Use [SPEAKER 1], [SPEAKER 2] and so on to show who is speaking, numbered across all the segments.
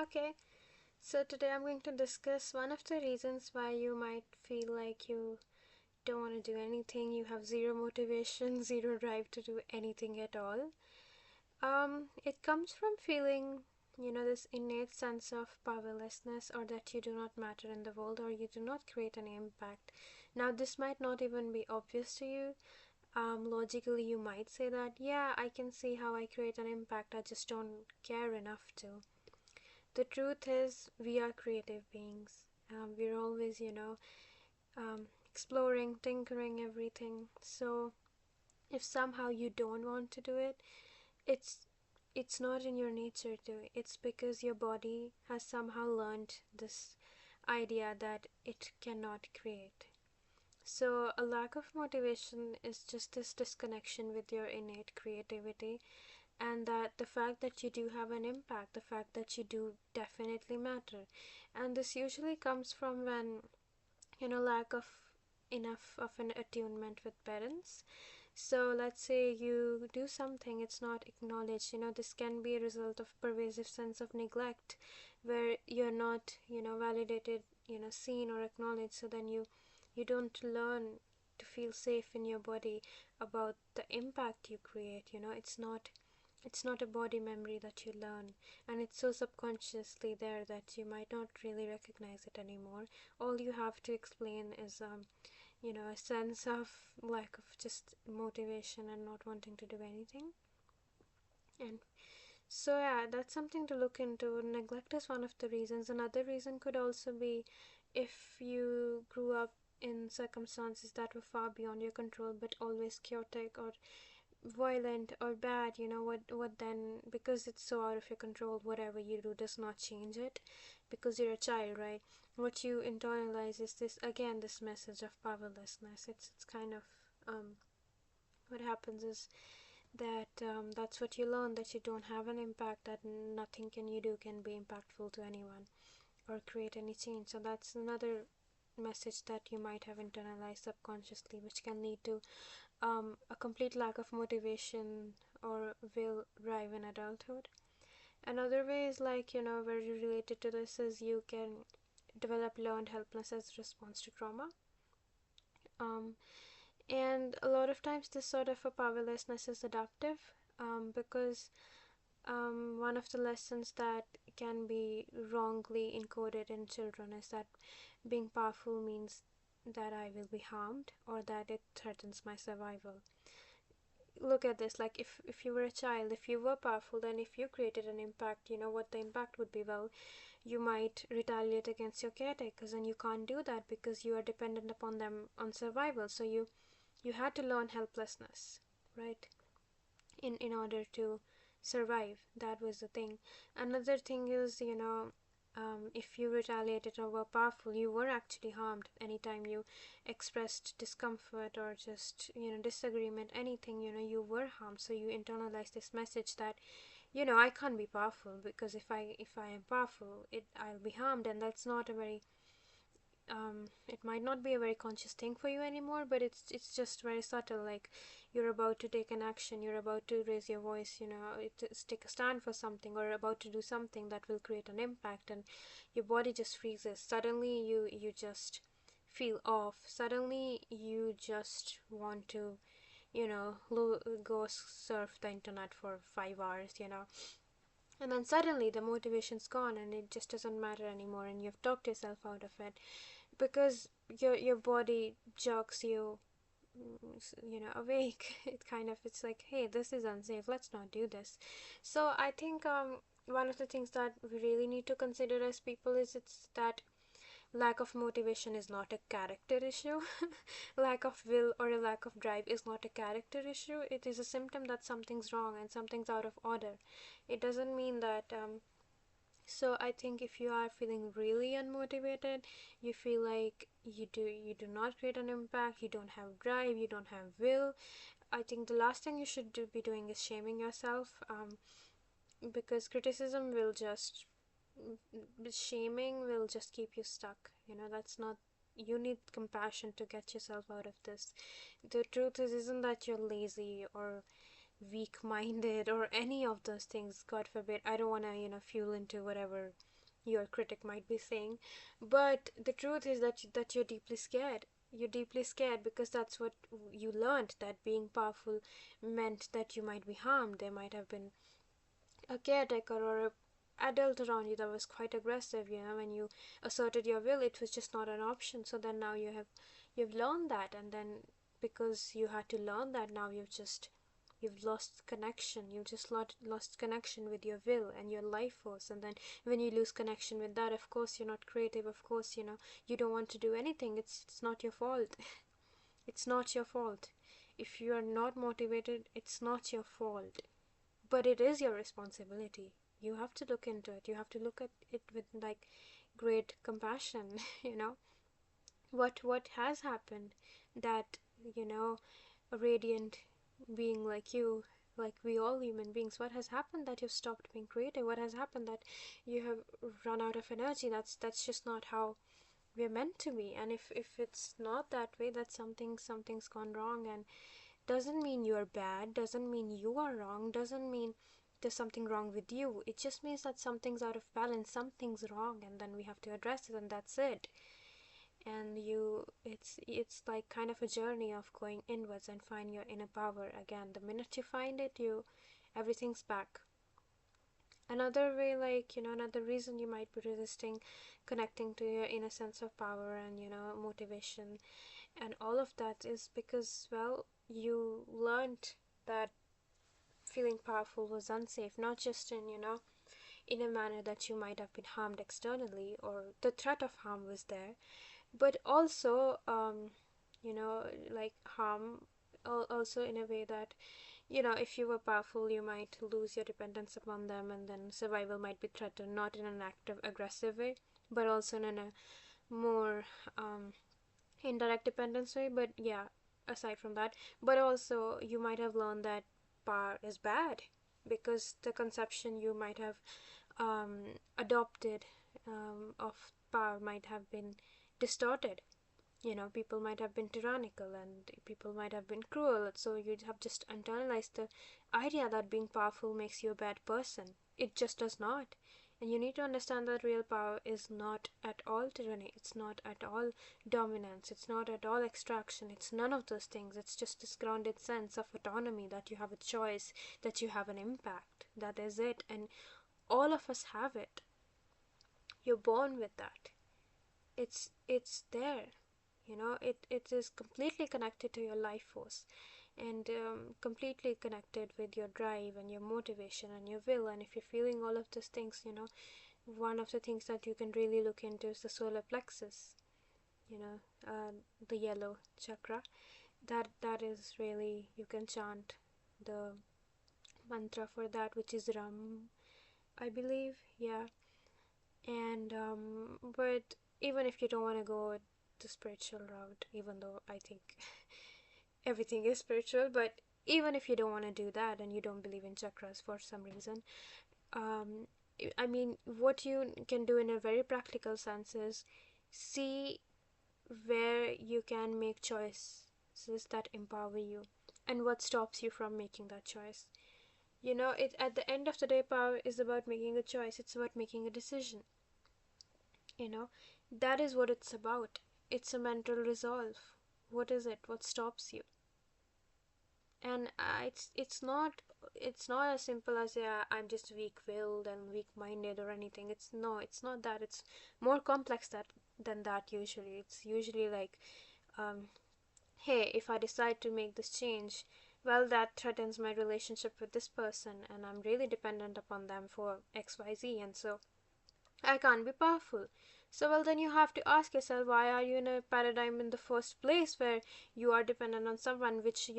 [SPEAKER 1] Okay, so today I'm going to discuss one of the reasons why you might feel like you don't want to do anything, you have zero motivation, zero drive to do anything at all. It comes from feeling, this innate sense of powerlessness, or that you do not matter in the world, or you do not create any impact. Now, this might not even be obvious to you. Logically, you might say that, yeah, I can see how I create an impact, I just don't care enough to. The truth is, we are creative beings. We're always, exploring, tinkering, everything. So, if somehow you don't want to do it, it's it's not in your nature to. It's because your body has somehow learned this idea that it cannot create. So, a lack of motivation is just this disconnection with your innate creativity, and that the fact that you do have an impact, the fact that you do definitely matter. And this usually comes from when, lack of enough of an attunement with parents. So let's say you do something, it's not acknowledged. This can be a result of pervasive sense of neglect, where you're not, validated, seen or acknowledged. So then you don't learn to feel safe in your body about the impact you create. It's not a body memory that you learn, and it's so subconsciously there that you might not really recognize it anymore. All you have to explain is a sense of lack of just motivation and not wanting to do anything. And so yeah, that's something to look into. Neglect is one of the reasons. Another reason could also be if you grew up in circumstances that were far beyond your control, but always chaotic or violent or bad. What then? Because it's so out of your control, whatever you do does not change it, because you're a child, right? What you internalize is this, again, this message of powerlessness. It's kind of what happens is that that's what you learn, that you don't have an impact, that nothing can you do can be impactful to anyone or create any change. So that's another message that you might have internalized subconsciously, which can lead to a complete lack of motivation or will drive in adulthood. Another way is, like, very related to this, is you can develop learned helplessness as a response to trauma. Um, and a lot of times, this sort of a powerlessness is adaptive, because one of the lessons that can be wrongly encoded in children is that being powerful means that I will be harmed, or that it threatens my survival. Look at this, like, if you were a child, if you were powerful, then if you created an impact, what the impact would be. Well, you might retaliate against your caretakers, and you can't do that because you are dependent upon them on survival. So you had to learn helplessness, right, in order to survive. That was the thing. Another thing is, if you retaliated or were powerful, you were actually harmed. Anytime you expressed discomfort or just, disagreement, anything, you were harmed. So you internalize this message that, I can't be powerful, because if I am powerful, I'll be harmed. And that's not a very it might not be a very conscious thing for you anymore, but it's just very subtle. Like, you're about to take an action, you're about to raise your voice, take a stand for something, or about to do something that will create an impact, and your body just freezes. Suddenly you just feel off. Suddenly you just want to, go surf the internet for 5 hours, and then suddenly the motivation's gone, and it just doesn't matter anymore, and you've talked yourself out of it, because your body jerks you, awake. It's like, hey, this is unsafe, let's not do this. So I think one of the things that we really need to consider as people is, it's that lack of motivation is not a character issue. Lack of will or a lack of drive is not a character issue. It is a symptom that something's wrong and something's out of order. It doesn't mean that so I think if you are feeling really unmotivated, you feel like you do not create an impact, you don't have drive, you don't have will, I think the last thing you should be doing is shaming yourself, because criticism will just shaming will just keep you stuck. That's not. You need compassion to get yourself out of this. The truth is, isn't that you're lazy or weak minded or any of those things. God forbid. I don't want to, fuel into whatever your critic might be saying. But the truth is that you're deeply scared. You're deeply scared because that's what you learned, that being powerful meant that you might be harmed. There might have been a caretaker or a adult around you that was quite aggressive. When you asserted your will, it was just not an option. So then now you've learned that, and then because you had to learn that, now you've lost connection. You've just lost connection with your will and your life force. And then when you lose connection with that, of course you're not creative. Of course, you don't want to do anything. It's not your fault. It's not your fault. If you are not motivated, it's not your fault, but it is your responsibility. You have to look into it. You have to look at it with like great compassion. What has happened that, a radiant being like you, like we all human beings, what has happened that you've stopped being creative? What has happened that you have run out of energy? That's just not how we're meant to be. And if it's not that way, that something's gone wrong. And doesn't mean you're bad, doesn't mean you are wrong, doesn't mean there's something wrong with you. It just means that something's out of balance, something's wrong, and then we have to address it, and that's it. And it's like kind of a journey of going inwards and find your inner power again. The minute you find it, everything's back. Another way, like, another reason you might be resisting connecting to your inner sense of power and, motivation and all of that is because, well, you learned that feeling powerful was unsafe, not just in a manner that you might have been harmed externally or the threat of harm was there, but also, like harm also in a way that, if you were powerful, you might lose your dependence upon them, and then survival might be threatened, not in an active, aggressive way, but also in a more indirect dependence way. But yeah, aside from that, but also you might have learned that power is bad because the conception you might have adopted of power might have been distorted. People might have been tyrannical and people might have been cruel, so you'd have just internalized the idea that being powerful makes you a bad person. It just does not. And you need to understand that real power is not at all tyranny, it's not at all dominance, it's not at all extraction, it's none of those things. It's just this grounded sense of autonomy, that you have a choice, that you have an impact. That is it. And all of us have it. You're born with that. It's there. It is completely connected to your life force, and completely connected with your drive and your motivation and your will. And if you're feeling all of those things, one of the things that you can really look into is the solar plexus, the yellow chakra. That is really, you can chant the mantra for that, which is Ram, I believe. Yeah. And but even if you don't want to go the spiritual route, even though I think everything is spiritual, but even if you don't want to do that and you don't believe in chakras for some reason, um I mean, what you can do in a very practical sense is see where you can make choices that empower you and what stops you from making that choice. It at the end of the day, power is about making a choice. It's about making a decision. you know that is what it's about. It's a mental resolve. What is it? What stops you? And it's not as simple as, yeah, I'm just weak-willed and weak-minded or anything. It's not that. It's more complex than that. Usually it's usually like, um hey, if I decide to make this change, well, that threatens my relationship with this person and I'm really dependent upon them for XYZ, and so I can't be powerful. So, well, then you have to ask yourself, why are you in a paradigm in the first place where you are dependent on someone, which,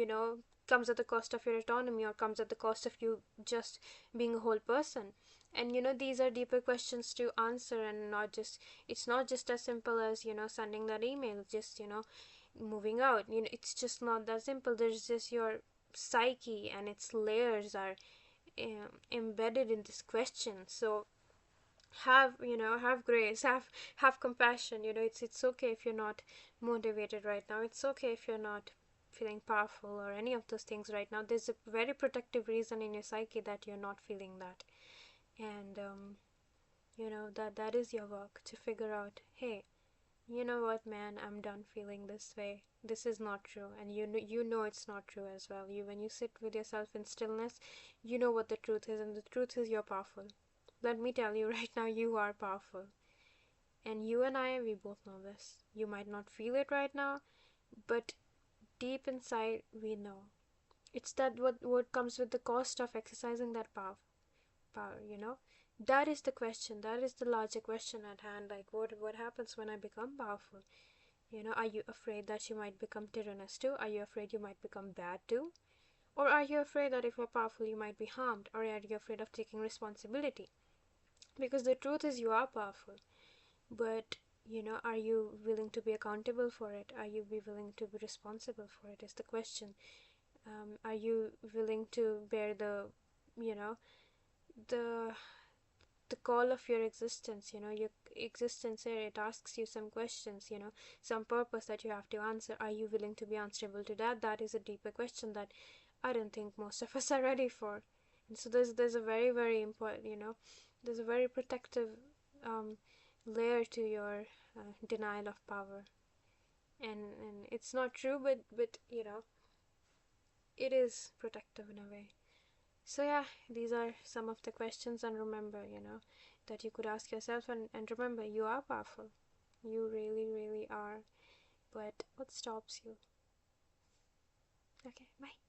[SPEAKER 1] comes at the cost of your autonomy or comes at the cost of you just being a whole person? And, these are deeper questions to answer, and it's not just as simple as, sending that email, just, moving out. It's just not that simple. There's just your psyche and its layers are embedded in this question. So, have grace, have compassion. It's okay if you're not motivated right now. It's okay if you're not feeling powerful or any of those things right now. There's a very protective reason in your psyche that you're not feeling that. And That is your work to figure out, hey, you know what, man, I'm done feeling this way. This is not true, and you know it's not true as well. When you sit with yourself in stillness, you know what the truth is, and the truth is you're powerful. Let me tell you right now, you are powerful. And you and I, we both know this. You might not feel it right now, but deep inside, we know. It's that what comes with the cost of exercising that power. That is the question. That is the larger question at hand. Like, what happens when I become powerful? Are you afraid that you might become tyrannous too? Are you afraid you might become bad too? Or are you afraid that if you're powerful, you might be harmed? Or are you afraid of taking responsibility? Because the truth is, you are powerful. But, are you willing to be accountable for it? Are you be willing to be responsible for it? Is the question. Are you willing to bear you know, the the call of your existence? Your existence here, it asks you some questions, some purpose that you have to answer. Are you willing to be answerable to that? That is a deeper question that I don't think most of us are ready for. And so there's a very, very important, there's a very protective um, layer to your denial of power. And it's not true, but it is protective in a way. So yeah, these are some of the questions, and remember, that you could ask yourself, and remember, you are powerful. You really, really are. But what stops you? Okay, bye.